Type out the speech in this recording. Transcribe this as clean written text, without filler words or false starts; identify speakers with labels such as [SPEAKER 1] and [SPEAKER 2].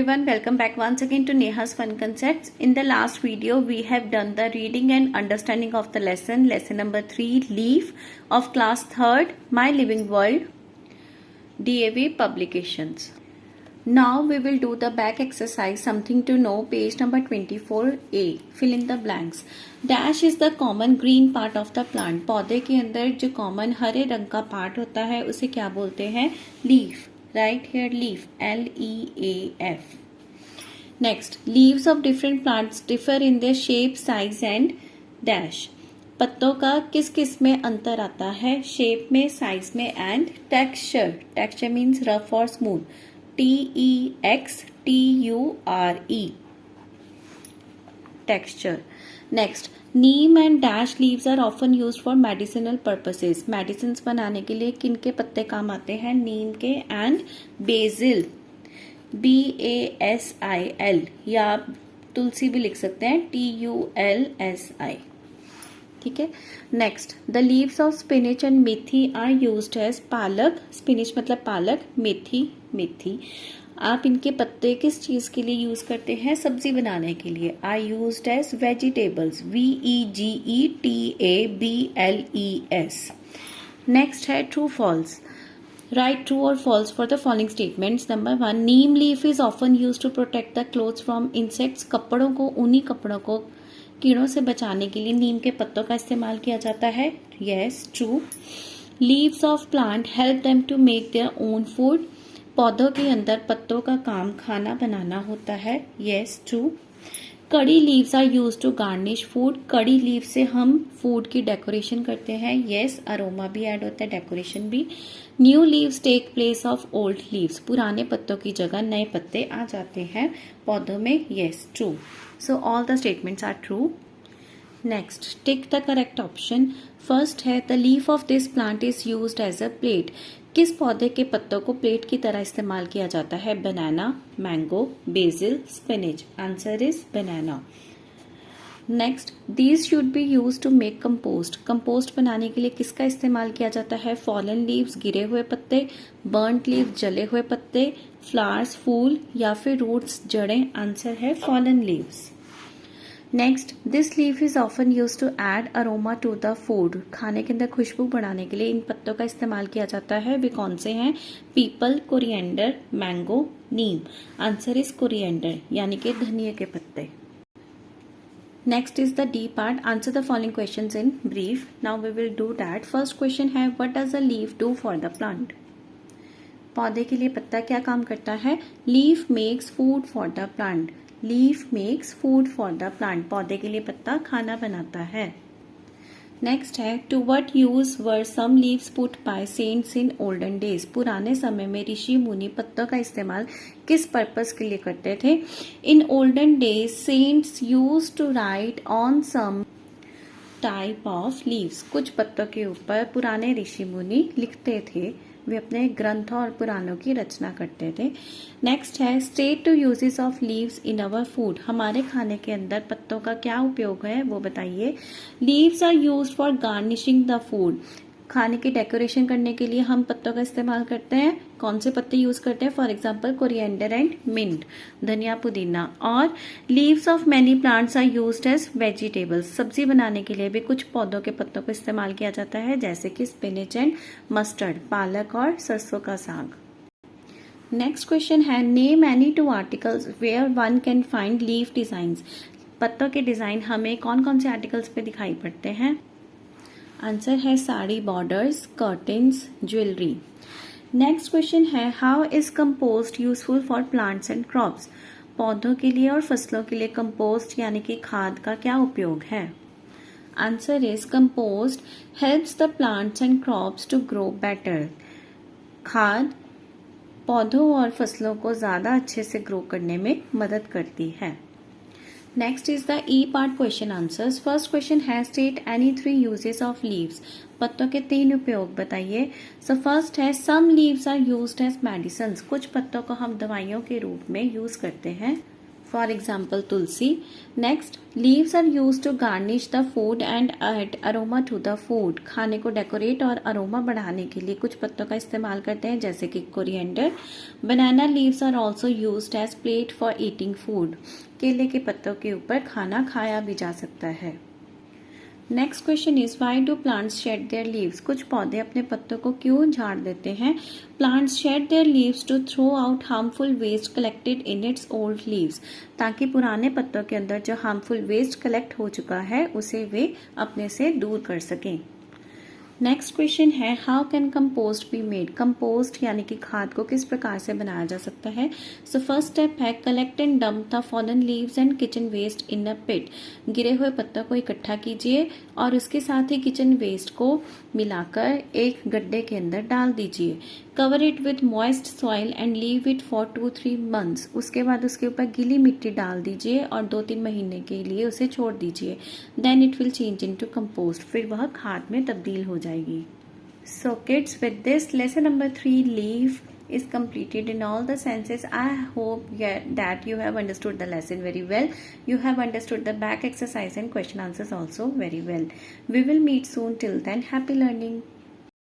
[SPEAKER 1] Everyone, welcome back once again to Neha's Fun Concepts. In the last video, we have done the reading and understanding of the lesson number 3, Leaf of class 3rd, My Living World, DAV Publications. Now we will do the back exercise, something to know, page number 24A. Fill in the blanks. Dash is the common green part of the plant. पौधे के अंदर जो common हरे रंग का part होता है उसे क्या बोलते हैं? Leaf. Right here, leaf. L-E-A-F. Next, leaves of different plants differ in their shape, size and dash. पत्तों का किस किस में अंतर आता है? शेप में, साइज में and texture. Texture means rough और smooth. T-E-X-T-U-R-E. Texture. Next, neem and dash leaves are often used for medicinal purposes. Medicines बनाने के लिए किन के पत्ते काम आते हैं? नीम के एंड बेसिल. B-A-S-I-L या आप तुलसी भी लिख सकते हैं. T-U-L-S-I. ठीक है. Next, the leaves of spinach and methi are used as palak. Spinach मतलब पालक, मेथी मेथी. आप इनके पत्ते किस चीज के लिए यूज करते हैं? सब्जी बनाने के लिए. Are used as vegetables. VEGETABLES. Next है true false. Write true or false for the following statements. Number 1, neem leaf is often used to protect the clothes from insects. कपड़ों को, ऊनी कपड़ों को कीड़ों से बचाने के लिए नीम के पत्तों का इस्तेमाल किया जाता है. Yes, true. Leaves of plant help them to make their own food. पौधों के अंदर पत्तों का काम खाना बनाना होता है. Yes, true. Kadi leaves are use to garnish food. कड़ी लीव से हम फूड की डेकोरेशन करते हैं. येस, अरोमा भी ऐड होता है, डेकोरेशन भी. New leaves take place of old leaves. पुराने पत्तों की जगह नए पत्ते आ जाते हैं पौधों में. Yes, true. So all the statements are true. Next, tick the correct option. First है the leaf of this plant is used as a plate. किस पौधे के पत्तों को प्लेट की तरह इस्तेमाल किया जाता है? Banana, mango, basil, spinach. Answer is banana. Next, these should be use to make compost. कंपोस्ट बनाने के लिए किसका इस्तेमाल किया जाता है? फॉलन लीव्स, गिरे हुए पत्ते, बर्न्ट लीव, जले हुए पत्ते, फ्लावर्स, फूल या फिर रूट्स, जड़ें. आंसर है fallen leaves. Next, this leaf is often use to add aroma to the food. खाने के अंदर खुशबू बढ़ाने के लिए इन पत्तों का इस्तेमाल किया जाता है. वे कौन से हैं? Peepal, coriander, mango, neem. Answer is coriander यानी कि धनिया के पत्ते. Next is the D part. Answer the following questions in brief. Now we will do that. First question है what does a leaf do for the plant. पौधे के लिए पत्ता क्या काम करता है? Leaf makes food for the plant. Leaf makes food for the plant. पौधे के लिए पत्ता खाना बनाता है. नेक्स्ट है to what use were some leaves put by saints in olden days. पुराने समय में ऋषि मुनि पत्तों का इस्तेमाल किस पर्पस के लिए करते थे? In olden days saints use to write on some type of leaves. कुछ पत्तों के ऊपर पुराने ऋषि मुनि लिखते थे. वे अपने ग्रंथों और पुराणों की रचना करते थे. नेक्स्ट है state two uses of leaves in our food. हमारे खाने के अंदर पत्तों का क्या उपयोग है वो बताइए. Leaves are used for garnishing the food. खाने की डेकोरेशन करने के लिए हम पत्तों का इस्तेमाल करते हैं. कौन से पत्ते यूज करते हैं? For example coriander and mint, धनिया, पुदीना. और leaves of many plants are used as vegetables. सब्जी बनाने के लिए भी कुछ पौधों के पत्तों को इस्तेमाल किया जाता है जैसे कि स्पिनिच एंड मस्टर्ड, पालक और सरसों का साग. नेक्स्ट क्वेश्चन है name any two articles where one can find leaf designs. पत्तों के डिजाइन हमें कौन कौन से आर्टिकल्स पे दिखाई पड़ते हैं? आंसर है sari, borders, curtains, jewellery. Next question है how is compost useful for plants and crops. पौधों के लिए और फसलों के लिए कंपोस्ट यानी कि खाद का क्या उपयोग है? Answer is compost helps the plants and crops to grow better. खाद पौधों और फसलों को ज्यादा अच्छे से ग्रो करने में मदद करती है. Next is the E part question answers. First question है state any 3 uses of leaves. पत्तों के 3 उपयोग बताइए. सो फर्स्ट है some leaves are used as medicines. कुछ पत्तों को हम दवाइयों के रूप में यूज करते हैं. For example, tulsi. Next, leaves are used to garnish the food and add aroma to the food. खाने को डेकोरेट और अरोमा बढ़ाने के लिए कुछ पत्तों का इस्तेमाल करते हैं, जैसे कि coriander. Banana leaves are also used as plate for eating food. केले के पत्तों के ऊपर खाना खाया भी जा सकता है. Next question is why do plants shed their leaves. कुछ पौधे अपने पत्तों को क्यों झाड़ देते हैं. Plants shed their leaves to throw out harmful waste collected in its old leaves. ताकि पुराने पत्तों के अंदर जो हार्मफुल वेस्ट कलेक्ट हो चुका है उसे वे अपने से दूर कर सकें. नेक्स्ट क्वेश्चन है how can compost be made. Compost यानी कि खाद को किस प्रकार से बनाया जा सकता है. सो फर्स्ट स्टेप है collect and dump the fallen leaves and kitchen waste in a pit. गिरे हुए पत्तों को इकट्ठा कीजिए और उसके साथ ही किचन वेस्ट को मिलाकर एक गड्ढे के अंदर डाल दीजिए. Cover it with moist soil and leave it for 2-3 months. उसके बाद उसके ऊपर गीली मिट्टी डाल दीजिए और 2-3 महीने के लिए उसे छोड़ दीजिए. Then it will change into compost. फिर वह खाद में तब्दील हो जाएगी. So kids, with this lesson number 3 leaf is completed in all the senses. I hope that you have understood the lesson very well. You have understood the back exercise and question answers also very well. We will meet soon. Till then, happy learning.